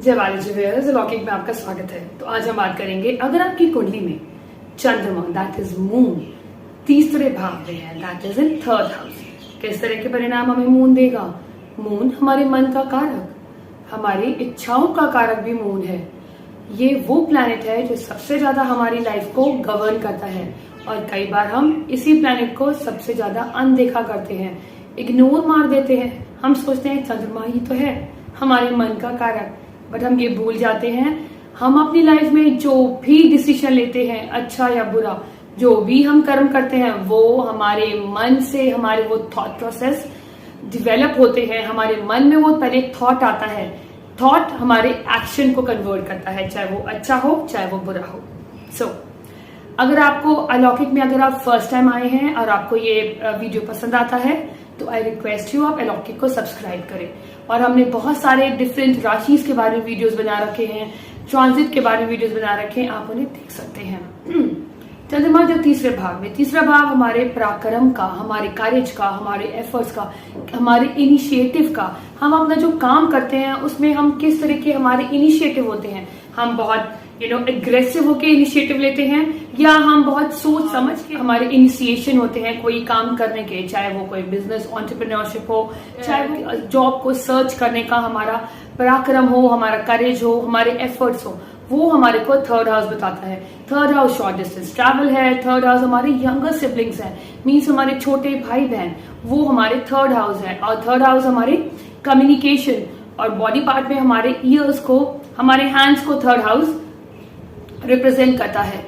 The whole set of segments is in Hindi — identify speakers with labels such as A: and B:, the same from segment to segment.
A: जय बालाजी व्यूअर्स, लौकिक में आपका स्वागत है। तो आज हम बात करेंगे अगर आपकी कुंडली में चंद्रमा दैट इज मून तीसरे भाव में है, that is in third house, किस तरह के परिणाम हमें मून देगा। मून हमारे मन का कारक, हमारी इच्छाओं का कारक भी मून है। ये वो प्लैनेट है जो सबसे ज्यादा हमारी लाइफ को गवर्न करता है और कई बार हम इसी प्लैनेट को सबसे ज्यादा अनदेखा करते हैं, इग्नोर मार देते हैं। हम सोचते हैं चंद्रमा ही तो है हमारे मन का कारक, बट हम ये भूल जाते हैं हम अपनी लाइफ में जो भी डिसीजन लेते हैं, अच्छा या बुरा, जो भी हम कर्म करते हैं, वो हमारे मन से, हमारे वो थॉट प्रोसेस डेवलप होते हैं। हमारे मन में वो पहले थॉट आता है, थॉट हमारे एक्शन को कन्वर्ट करता है, चाहे वो अच्छा हो चाहे वो बुरा हो। सो अगर आपको अलौकिक में अगर आप फर्स्ट टाइम आए हैं और आपको ये वीडियो पसंद आता है तो आई रिक्वेस्ट यू आप अलौकिक को सब्सक्राइब करें। और हमने बहुत सारे डिफरेंट राशि के बारे में वीडियोस बना रखे हैं, ट्रांजिट के बारे में वीडियोस बना रखे हैं, आप उन्हें देख सकते हैं। चंद्रमा जो तीसरे भाव में, तीसरा भाव हमारे पराक्रम का, हमारे कार्य का, हमारे एफर्ट्स का, हमारे इनिशिएटिव का, हम अपना जो काम करते हैं उसमें हम किस तरह के हमारे इनिशिएटिव होते हैं। हम बहुत एग्रेसिव होके इनिशिएटिव लेते हैं या हम बहुत सोच समझ के हमारे इनिशिएशन होते हैं कोई काम करने के, चाहे वो कोई बिजनेस एंटरप्रेन्योरशिप हो, चाहे वो जॉब को सर्च करने का हमारा पराक्रम हो, हमारा करेज हो, हमारे एफर्ट्स हो, वो हमारे को थर्ड हाउस बताता है। Third house short distance travel है, थर्ड हाउस हमारे यंगर सिबलिंग्स है, मीन्स हमारे छोटे भाई बहन, वो हमारे थर्ड हाउस है। और थर्ड हाउस हमारे कम्युनिकेशन और बॉडी पार्ट में हमारे ईयर्स को, हमारे हैंड्स को थर्ड हाउस रिप्रेजेंट करता है।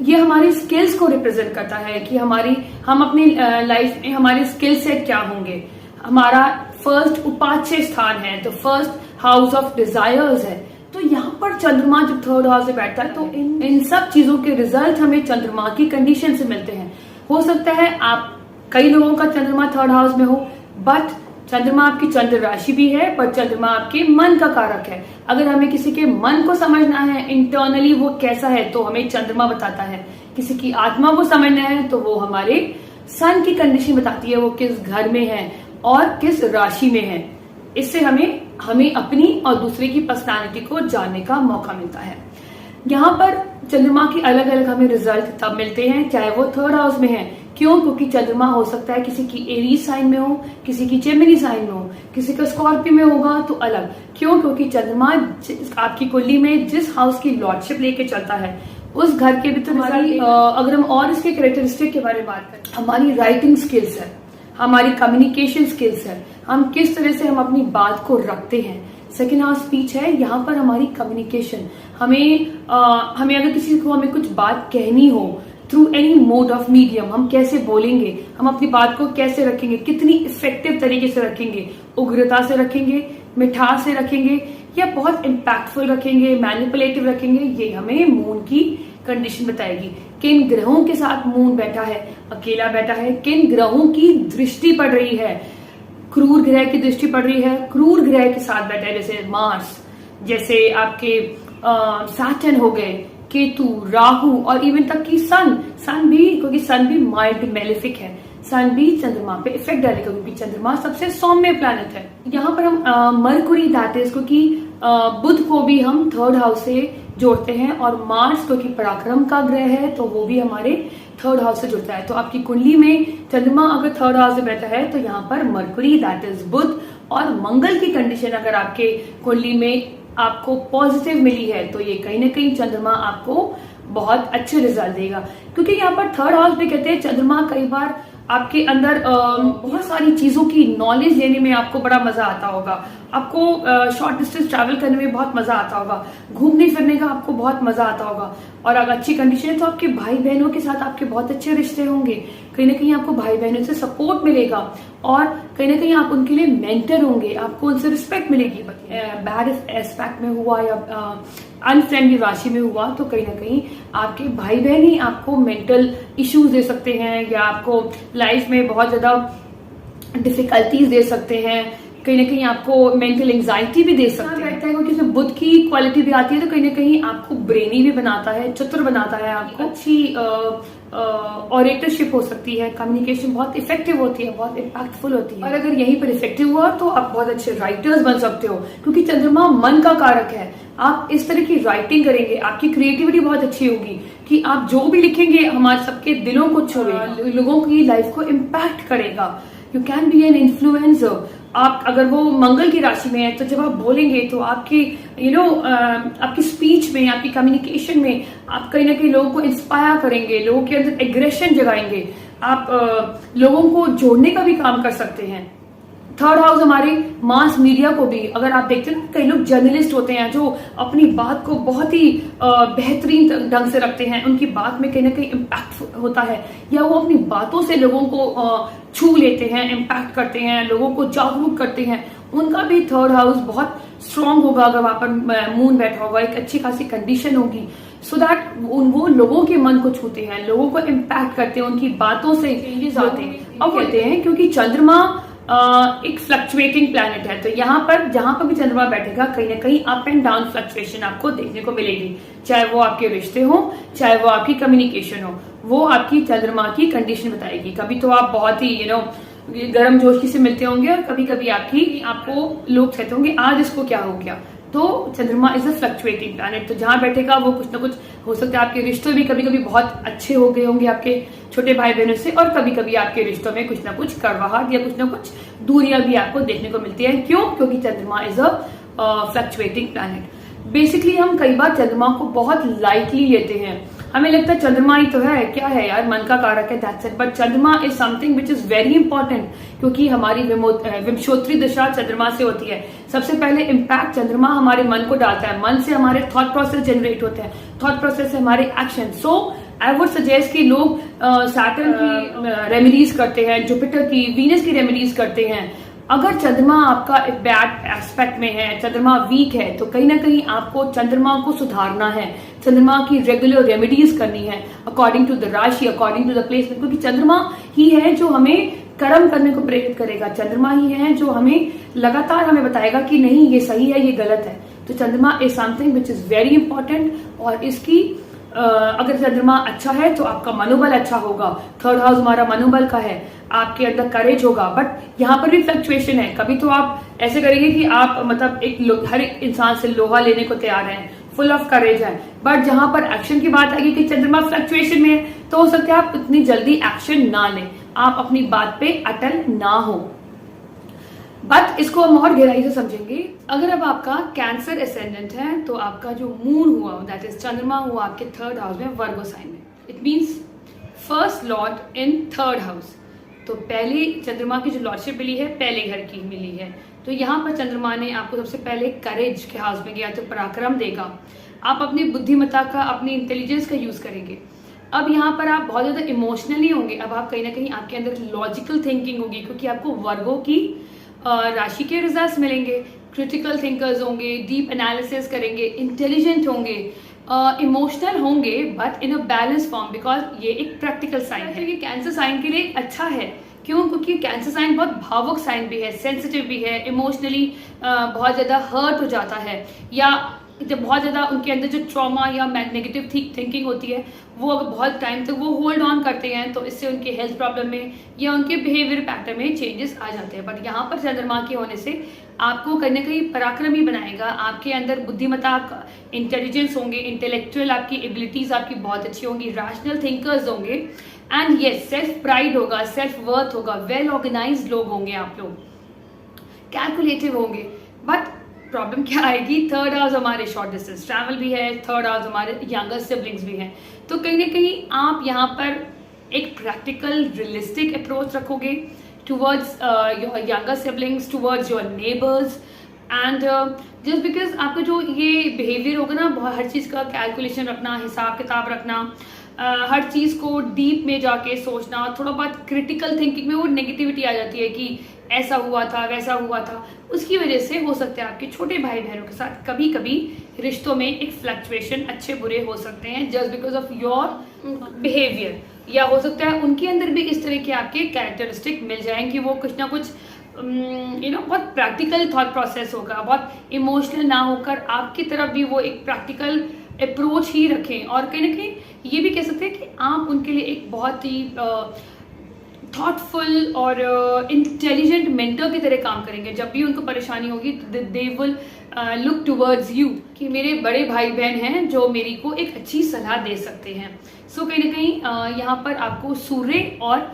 A: ये हमारी स्किल्स को रिप्रेजेंट करता है कि हम अपनी लाइफ में हमारे स्किल सेट क्या होंगे। हमारा फर्स्ट उपाच्य स्थान है, तो फर्स्ट हाउस ऑफ डिजायर्स है। तो यहाँ पर चंद्रमा जब थर्ड हाउस में बैठता है तो इन सब चीजों के रिजल्ट हमें चंद्रमा की कंडीशन से मिलते हैं। हो सकता है आप कई लोगों का चंद्रमा थर्ड हाउस में हो, बट चंद्रमा आपकी चंद्र राशि भी है, पर चंद्रमा आपके मन का कारक है। अगर हमें किसी के मन को समझना है, इंटरनली वो कैसा है, तो हमें चंद्रमा बताता है। किसी की आत्मा को समझना है तो वो हमारे सन की कंडीशन बताती है, वो किस घर में है और किस राशि में है। इससे हमें अपनी और दूसरे की पर्सनालिटी को जानने का मौका मिलता है। यहाँ पर चंद्रमा की अलग अलग हमें रिजल्ट तब मिलते हैं चाहे वो थर्ड हाउस में है। क्यों? क्योंकि चंद्रमा हो सकता है किसी की एरीज साइन में हो, किसी की जेमिनी साइन में हो, किसी का स्कॉर्पियो में होगा तो अलग। क्यों? क्योंकि चंद्रमा आपकी कुंडली में जिस हाउस की लॉर्डशिप लेके चलता है उस घर के भी तो हमारी अगर हम और इसके कैरेक्टरिस्टिक के बारे में बात करें, हमारी राइटिंग स्किल्स है, हमारी कम्युनिकेशन स्किल्स है, हम किस तरह से हम अपनी बात को रखते हैं। सेकेंड हाउस स्पीच है, यहाँ पर हमारी कम्युनिकेशन, हमें अगर किसी को हमें कुछ बात कहनी हो through any mode of medium, हम कैसे बोलेंगे, हम अपनी बात को कैसे रखेंगे, कितनी इफेक्टिव तरीके से रखेंगे, उग्रता से रखेंगे, मिठास से रखेंगे या बहुत इम्पैक्टफुल रखेंगे, मैनिपुलेटिव रखेंगे, ये हमें मून की कंडीशन बताएगी। किन ग्रहों के साथ मून बैठा है, अकेला बैठा है, किन ग्रहों की दृष्टि पड़ रही है, क्रूर ग्रह की दृष्टि पड़ रही है, क्रूर ग्रह के साथ बैठा है, जैसे मार्स, जैसे आपके सैटर्न हो गए, केतु, राहु और इवन तक की सन भी, क्योंकि सन भी माइल्ड मेलेफिक है, सन भी चंद्रमा पे इफेक्ट डालेगा क्योंकि चंद्रमा सबसे सौम्य प्लैनेट है। यहाँ पर हम मरकुरी दैट इज, क्योंकि बुध को भी हम थर्ड हाउस से जोड़ते हैं और मार्स क्योंकि पराक्रम का ग्रह है तो वो भी हमारे थर्ड हाउस से जुड़ता है। तो आपकी कुंडली में चंद्रमा अगर थर्ड हाउस में बैठा है तो यहाँ पर मरकुरी दैट इज बुध और मंगल की कंडीशन अगर आपके कुंडली में आपको पॉजिटिव मिली है तो ये कहीं ना कहीं चंद्रमा आपको बहुत अच्छे रिजल्ट देगा। क्योंकि यहाँ पर थर्ड हाउस में कहते हैं चंद्रमा कई बार आपके अंदर बहुत सारी चीजों की नॉलेज लेने में आपको बड़ा मजा आता होगा, आपको शॉर्ट डिस्टेंस ट्रैवल करने में बहुत मजा आता होगा, घूमने फिरने का आपको बहुत मजा आता होगा। और अगर अच्छी कंडीशन है तो आपके भाई बहनों के साथ आपके बहुत अच्छे रिश्ते होंगे, कहीं ना कहीं आपको भाई बहनों से सपोर्ट मिलेगा और कहीं ना कहीं आप उनके लिए मेंटर होंगे, आपको उनसे रिस्पेक्ट मिलेगी। बैड एस्पेक्ट में हुआ या अनफ्रेंडली राशि में हुआ तो कहीं ना कहीं आपके भाई बहन ही आपको मेंटल इश्यूज दे सकते हैं या आपको लाइफ में बहुत ज्यादा डिफिकल्टीज दे सकते हैं, कहीं ना कहीं आपको मेंटल एंजाइटी भी दे सकते हैं। क्योंकि इसमें बुध की क्वालिटी भी आती है तो कहीं ना कहीं आपको ब्रेनी भी बनाता है, चतुर बनाता है, आपको अच्छी ऑरेटरशिप हो सकती है, कम्युनिकेशन बहुत इफेक्टिव होती है, बहुत इम्पैक्टफुल होती है। और अगर यहीं पर इफेक्टिव हुआ तो आप बहुत अच्छे राइटर्स बन सकते हो, क्योंकि चंद्रमा मन का कारक है। आप इस तरह की राइटिंग करेंगे, आपकी क्रिएटिविटी बहुत अच्छी होगी कि आप जो भी लिखेंगे हमारे सबके दिलों को छुएगा, लोगों की लाइफ को इम्पैक्ट करेगा। You can be an influencer. आप अगर वो मंगल की राशि में है तो जब आप बोलेंगे तो आपकी आपकी स्पीच में, आपकी कम्युनिकेशन में आप कहीं ना कहीं लोगों को इंस्पायर करेंगे, लोगों के अंदर एग्रेशन जगाएंगे, आप लोगों को जोड़ने का भी काम कर सकते हैं। थर्ड हाउस हमारे मास मीडिया को भी, अगर आप देखते हैं कई लोग जर्नलिस्ट होते हैं जो अपनी बात को बहुत ही बेहतरीन ढंग से रखते हैं, उनकी बात में कहीं ना कहीं इम्पैक्ट होता है, या वो अपनी बातों से लोगों को छू लेते हैं, इम्पैक्ट करते हैं, लोगों को जागरूक करते हैं, उनका भी थर्ड हाउस बहुत स्ट्रांग होगा। अगर वहां पर मून बैठा होगा, एक अच्छी खासी कंडीशन होगी, सो दैट वो लोगों के मन को छूते हैं, लोगों को इम्पैक्ट करते हैं, उनकी बातों से चेंजेस आते हैं। अब कहते हैं क्योंकि चंद्रमा एक फ्लक्चुएटिंग प्लैनेट है, तो यहाँ पर जहां पर भी चंद्रमा बैठेगा कहीं ना कहीं अप एंड डाउन फ्लक्चुएशन आपको देखने को मिलेगी, चाहे वो आपके रिश्ते हो, चाहे वो आपकी कम्युनिकेशन हो, वो आपकी चंद्रमा की कंडीशन बताएगी। कभी तो आप बहुत ही गर्म जोशी से मिलते होंगे, और कभी कभी आपको लोग कहते होंगे आज इसको क्या हो गया। तो चंद्रमा इज अ फ्लक्चुएटिंग प्लैनेट, तो जहां बैठेगा वो कुछ ना कुछ हो सकता है। आपके रिश्ते भी कभी कभी बहुत अच्छे हो गए होंगे आपके छोटे भाई बहनों से, और कभी कभी आपके रिश्तों में कुछ ना कुछ कड़वाहट या कुछ ना कुछ दूरियां भी आपको देखने को मिलती है। क्यों? क्योंकि चंद्रमा is a fluctuating planet. Basically हम कई बार चंद्रमा को बहुत लाइटली लेते हैं, हमें लगता है चंद्रमा ही तो है, क्या है यार, मन का कारक है, दैट्स इट। बट चंद्रमा is something which is very important, क्योंकि हमारी विमशोत्री दशा चंद्रमा से होती है। सबसे पहले इम्पैक्ट चंद्रमा हमारे मन को डालता है, मन से हमारे थॉट प्रोसेस जनरेट होते हैं, थॉट प्रोसेस से हमारे action. So I would suggest कि लोग सैटर्न की रेमेडीज करते हैं, जुपिटर की, वीनस की रेमेडीज करते हैं। अगर चंद्रमा आपका एक बैड एस्पेक्ट में है, चंद्रमा वीक है, तो कहीं ना कहीं आपको चंद्रमा को सुधारना है, चंद्रमा की रेगुलर रेमेडीज करनी है अकॉर्डिंग टू द राशि, अकॉर्डिंग टू द प्लेसमेंट, क्योंकि चंद्रमा ही है जो हमें कर्म करने को प्रेरित करेगा, चंद्रमा ही है जो हमें लगातार हमें बताएगा कि नहीं ये सही है, ये गलत है। तो चंद्रमा is something which is very important, और इसकी अगर चंद्रमा अच्छा है तो आपका मनोबल अच्छा होगा। थर्ड हाउस हमारा मनोबल का है, आपके अंदर करेज होगा। बट यहाँ पर भी फ्लक्चुएशन है, कभी तो आप ऐसे करेंगे कि आप मतलब हर एक इंसान से लोहा लेने को तैयार हैं, फुल ऑफ करेज है। बट जहां पर एक्शन की बात आएगी कि चंद्रमा फ्लक्चुएशन में है, तो हो सकता है आप इतनी जल्दी एक्शन ना लें, आप अपनी बात पे अटल ना हो। बट इसको हम और गहराई से समझेंगे। अगर अब आपका कैंसर एसेंडेंट है तो आपका जो मून हुआ, दैट इज चंद्रमा हुआ आपके थर्ड हाउस में, वर्गो साइन में, it means first Lord in third house. तो पहली चंद्रमा की जो लॉर्डशिप मिली है पहले घर की मिली है, तो यहाँ पर चंद्रमा ने आपको सबसे पहले करेज के हाउस में गया तो पराक्रम देगा, आप अपनी बुद्धिमत्ता का, अपनी इंटेलिजेंस का यूज करेंगे। अब यहाँ पर आप बहुत ज्यादा इमोशनली होंगे, अब आप कहीं ना कहीं आपके अंदर लॉजिकल थिंकिंग होगी, क्योंकि आपको वर्गो की राशि के रिजल्ट्स मिलेंगे, क्रिटिकल थिंकर्स होंगे, डीप एनालिसिस करेंगे, इंटेलिजेंट होंगे, इमोशनल होंगे, but in a balance form, because ये एक प्रैक्टिकल साइन है। ये कैंसर साइन के लिए अच्छा है, क्यों? क्योंकि कैंसर साइन बहुत भावुक साइन भी है, सेंसिटिव भी है, इमोशनली बहुत ज्यादा हर्ट हो जाता है, या जब बहुत ज्यादा उनके अंदर जो ट्रॉमा या नेगेटिव थिंकिंग होती है वो अगर बहुत टाइम तक वो होल्ड ऑन करते हैं तो इससे उनके हेल्थ प्रॉब्लम में या उनके बिहेवियर पैटर्न में चेंजेस आ जाते हैं। बट यहाँ पर चंद्रमा के होने से आपको कहीं ना कहीं पराक्रमी बनाएगा, आपके अंदर बुद्धिमत्ता, इंटेलिजेंस होंगे, इंटेलेक्चुअल आपकी एबिलिटीज आपकी बहुत अच्छी होंगी, रैशनल थिंकर्स होंगे, एंड यस सेल्फ प्राइड होगा, सेल्फ वर्थ होगा, वेल ऑर्गेनाइज्ड लोग होंगे, आप लोग कैलकुलेटिव होंगे। बट प्रॉब्लम क्या आएगी? थर्ड हाउस हमारे शॉर्ट डिस्टेंस ट्रैवल भी है, थर्ड हाउस हमारे यंगर सिबलिंग्स भी हैं, तो कहीं ना कहीं आप यहाँ पर एक प्रैक्टिकल रियलिस्टिक अप्रोच रखोगे towards your younger siblings, towards your neighbours, and just because आपका जो ये बिहेवियर होगा ना, बहुत हर चीज़ का कैलकुलेशन रखना, हिसाब किताब रखना, हर चीज़ को डीप में जाके सोचना, थोड़ा बहुत क्रिटिकल थिंकिंग में वो नेगेटिविटी आ जाती है कि ऐसा हुआ था, वैसा हुआ था, उसकी वजह से हो सकता है आपके छोटे भाई बहनों के साथ कभी कभी रिश्तों में एक फ्लक्चुएशन अच्छे बुरे हो सकते हैं, just because of your behaviour, या हो सकता है उनके अंदर भी इस तरह के आपके कैरेक्टरिस्टिक मिल जाएं कि वो कुछ ना कुछ बहुत प्रैक्टिकल थॉट प्रोसेस होगा, बहुत इमोशनल ना होकर आपकी तरफ भी वो एक प्रैक्टिकल अप्रोच ही रखें, और कहीं ना कहीं ये भी कह सकते हैं कि आप उनके लिए एक बहुत ही थॉटफुल और इंटेलिजेंट मेंटर की तरह काम करेंगे। जब भी उनको परेशानी होगी they will look towards you कि मेरे बड़े भाई बहन हैं जो मेरी को एक अच्छी सलाह दे सकते हैं। सो कहीं ना कहीं यहाँ पर आपको सूर्य और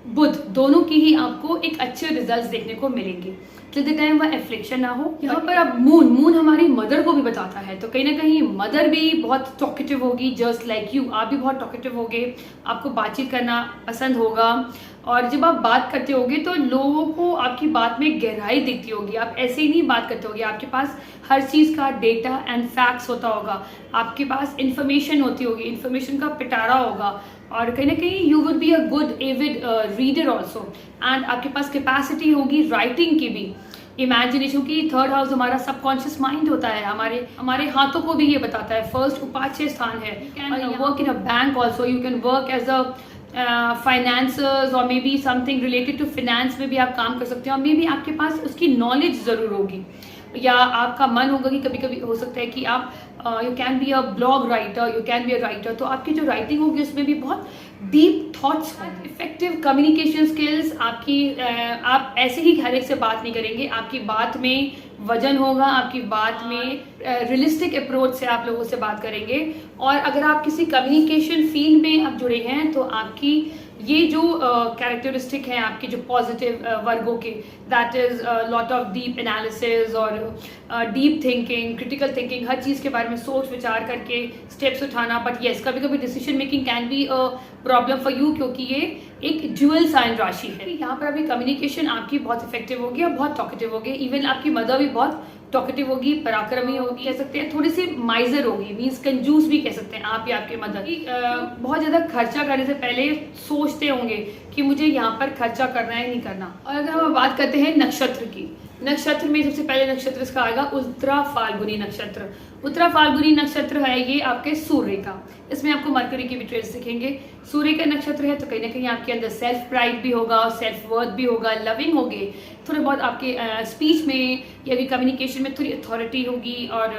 A: बुध दोनों की ही आपको एक अच्छे रिजल्ट्स देखने को मिलेंगे टिल द टाइम वह एफ्लिक्शन ना हो। यहाँ पर अब मून हमारी मदर को भी बताता है, तो कहीं ना कहीं मदर भी बहुत टॉकेटिव होगी, जस्ट लाइक यू। आप भी बहुत टॉकेटिव होगे, आपको बातचीत करना पसंद होगा, और जब आप बात करते होगे तो लोगों को आपकी बात में गहराई दिखती होगी। आप ऐसे ही नहीं बात करते होगे, आपके पास हर चीज़ का डेटा एंड फैक्ट्स होता होगा, आपके पास इंफॉर्मेशन होती होगी, इंफॉर्मेशन का पिटारा होगा, और कहीं ना कहीं you would be a good Avid reader also. And आपके पास कैपेसिटी होगी राइटिंग की भी, इमेजिनेशन की। थर्ड हाउस हमारा सबकॉन्शियस माइंड होता है, हमारे हाथों को भी ये बताता है। फर्स्ट उपाच्य स्थान है। Work in a bank also, you can work as a financers और may be something related to finance में भी आप काम कर सकते हैं, और मे बी आपके पास उसकी नॉलेज ज़रूर होगी, या आपका मन होगा कि कभी कभी हो सकता है कि आप you can be a blog writer, you can be a writer, तो आपकी जो राइटिंग होगी उसमें भी बहुत डीप थॉट्स होंगे। इफेक्टिव कम्युनिकेशन स्किल्स आपकी आप ऐसे ही हर एक से बात नहीं करेंगे, आपकी बात में वजन होगा, आपकी बात में रियलिस्टिक अप्रोच से आप लोगों से बात करेंगे। और अगर आप किसी कम्युनिकेशन फील्ड में आप जुड़े हैं तो आपकी ये जो कैरेक्टरिस्टिक है आपके जो पॉजिटिव वर्गों के, that is lot of deep analysis और डीप थिंकिंग, क्रिटिकल थिंकिंग, हर चीज़ के बारे में सोच विचार करके स्टेप्स उठाना। बट येस, कभी कभी decision making can be a problem for you, क्योंकि ये एक ड्यूअल साइन राशि है। यहाँ पर अभी कम्युनिकेशन आपकी बहुत इफेक्टिव होगी और बहुत टॉकेटिव होगी। इवन आपकी मदर भी बहुत टॉकेटिव होगी, पराक्रमी होगी, कह सकते हैं थोड़ी सी माइजर होगी, मीन्स कंजूस भी कह सकते हैं आप या आपके मदर। बहुत ज़्यादा खर्चा करने से पहले सोचते होंगे कि मुझे यहाँ पर खर्चा करना है नहीं करना। और अगर हम बात करते हैं नक्षत्र की, नक्षत्र में सबसे पहले नक्षत्र इसका आएगा उत्तरा फाल्गुनी नक्षत्र। उत्तरा फाल्गुनी नक्षत्र है ये आपके सूर्य का, इसमें आपको मरकरी की भी ट्रेस दिखेंगे। सूर्य का नक्षत्र है तो कहीं ना कहीं आपके अंदर सेल्फ प्राइड भी होगा, सेल्फ वर्थ भी होगा, लविंग होगे, थोड़े बहुत आपके स्पीच में या भी कम्युनिकेशन में थोड़ी अथॉरिटी होगी, और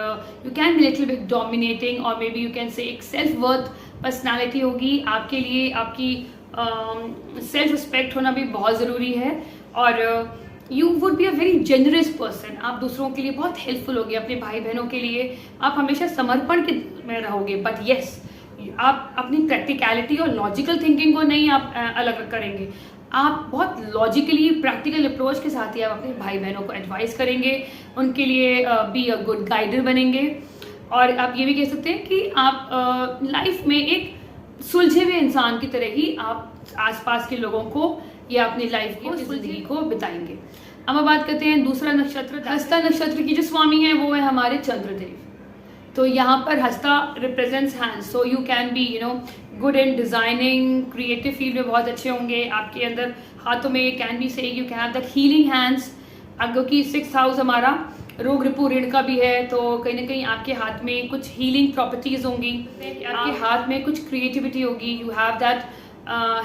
A: you can be little bit dominating, और may B you can say एक सेल्फ वर्थ पर्सनैलिटी होगी। आपके लिए आपकी सेल्फ रिस्पेक्ट होना भी बहुत ज़रूरी है, और you would be a very generous person. आप दूसरों के लिए बहुत हेल्पफुल होगे, अपने भाई बहनों के लिए आप हमेशा समर्पण के में रहोगे। बट येस, आप अपनी प्रैक्टिकलिटी और लॉजिकल थिंकिंग को नहीं आप अलग करेंगे, आप बहुत लॉजिकली प्रैक्टिकल अप्रोच के साथ ही आप अपने भाई बहनों को एडवाइस करेंगे, उनके लिए बी अ गुड गाइडर बनेंगे। और आप ये भी कह सकते हैं कि आप लाइफ में एक सुलझे हुए इंसान की तरह ही आप आसपास के लोगों को या अपनी लाइफ की जिंदगी को बिताएंगे। अब हम बात करते हैं दूसरा नक्षत्र, हस्ता नक्षत्र की जो स्वामी है वो है हमारे चंद्रदेव। तो यहाँ पर हस्ता represents hands, so you can be good in designing, creative field में बहुत अच्छे होंगे। आपके अंदर हाथों में कैन बी से you can have the healing hands, क्योंकि 6th हाउस हमारा रोग रिपु ऋण का भी है, तो कहीं ना कहीं आपके हाथ में कुछ हीलिंग प्रॉपर्टीज होंगी, आपके हाथ में कुछ क्रिएटिविटी होगी, you have that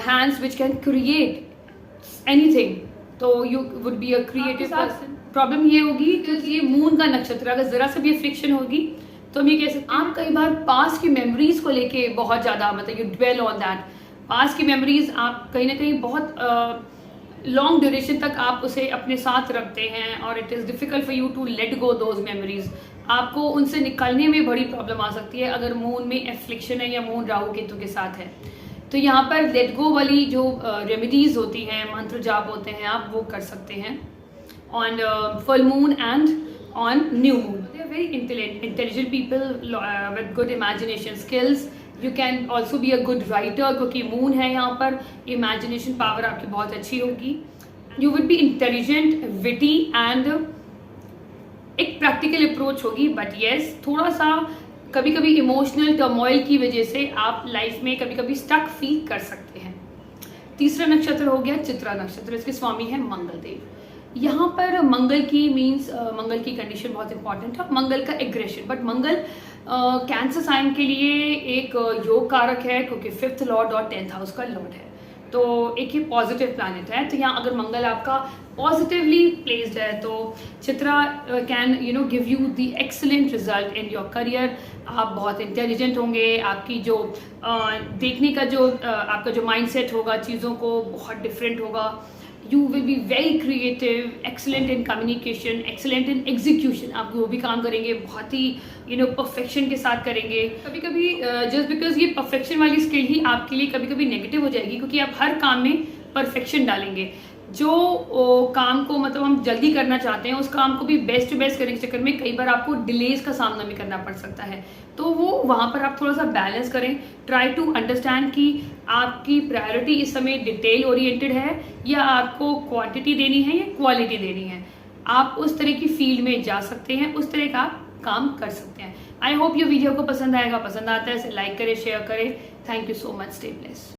A: hands which can create anything, तो you would be a creative person. Problem ये होगी कि ये मून का नक्षत्र, अगर जरा सा भी फ्रिक्शन होगी तो हम ये कह सकते हैं आप कई बार पास्ट की मेमोरीज को लेके बहुत ज़्यादा मतलब you dwell on that. Past की मेमोरीज आप कहीं ना कहीं बहुत लॉन्ग ड्यूरेशन तक आप उसे अपने साथ रखते हैं, और it is difficult for you to let go those memories. आपको उनसे निकलने में बड़ी प्रॉब्लम आ सकती है अगर मून में एफ्लिक्शन है या मून राहु केतु के साथ है। तो यहाँ पर लेट गो वाली जो रेमेडीज होती हैं, मंत्र जाप होते हैं, आप वो कर सकते हैं on full moon and on new moon. They are very intelligent people with good imagination skills. You can also be a good writer, क्योंकि मून है यहाँ पर, इमेजिनेशन पावर आपकी बहुत अच्छी होगी। You will be intelligent, witty and एक प्रैक्टिकल अप्रोच होगी। बट येस, थोड़ा सा कभी कभी इमोशनल टर्मोइल की वजह से आप लाइफ में कभी कभी स्टक फील कर सकते हैं। तीसरा नक्षत्र हो गया चित्रा नक्षत्र, इसके स्वामी है मंगल देव। यहाँ पर मंगल की मीन्स मंगल की कंडीशन बहुत इंपॉर्टेंट है, मंगल का एग्रेशन। बट मंगल कैंसर साइन के लिए एक योग कारक है, क्योंकि 5th लॉर्ड और 10th हाउस का लॉर्ड है। तो एक ये पॉजिटिव प्लैनेट है, तो यहाँ अगर मंगल आपका पॉजिटिवली प्लेस्ड है तो Chitra can give you the excellent result in your career. आप बहुत इंटेलिजेंट होंगे, आपकी जो देखने का जो आपका जो माइंडसेट होगा चीज़ों को बहुत डिफरेंट होगा। You will be very creative, excellent in communication, excellent in execution. आप वो भी काम करेंगे बहुत ही परफेक्शन के साथ करेंगे। कभी कभी जस्ट बिकॉज ये परफेक्शन वाली स्किल ही आपके लिए कभी कभी नेगेटिव हो जाएगी, क्योंकि आप हर काम में परफेक्शन डालेंगे। जो काम को मतलब हम जल्दी करना चाहते हैं उस काम को भी बेस्ट टू बेस्ट करने के चक्कर में कई बार आपको डिलेज का सामना भी करना पड़ सकता है। तो वो वहाँ पर आप थोड़ा सा बैलेंस करें। ट्राई टू अंडरस्टैंड कि आपकी प्रायोरिटी इस समय डिटेल ओरिएंटेड है या आपको क्वांटिटी देनी है या क्वालिटी देनी है। आप उस तरह की फील्ड में जा सकते हैं, उस तरह का काम कर सकते हैं। आई होप ये वीडियो को पसंद आएगा। पसंद आता है इसे लाइक करें, शेयर करें। Thank you so much. Stay blessed.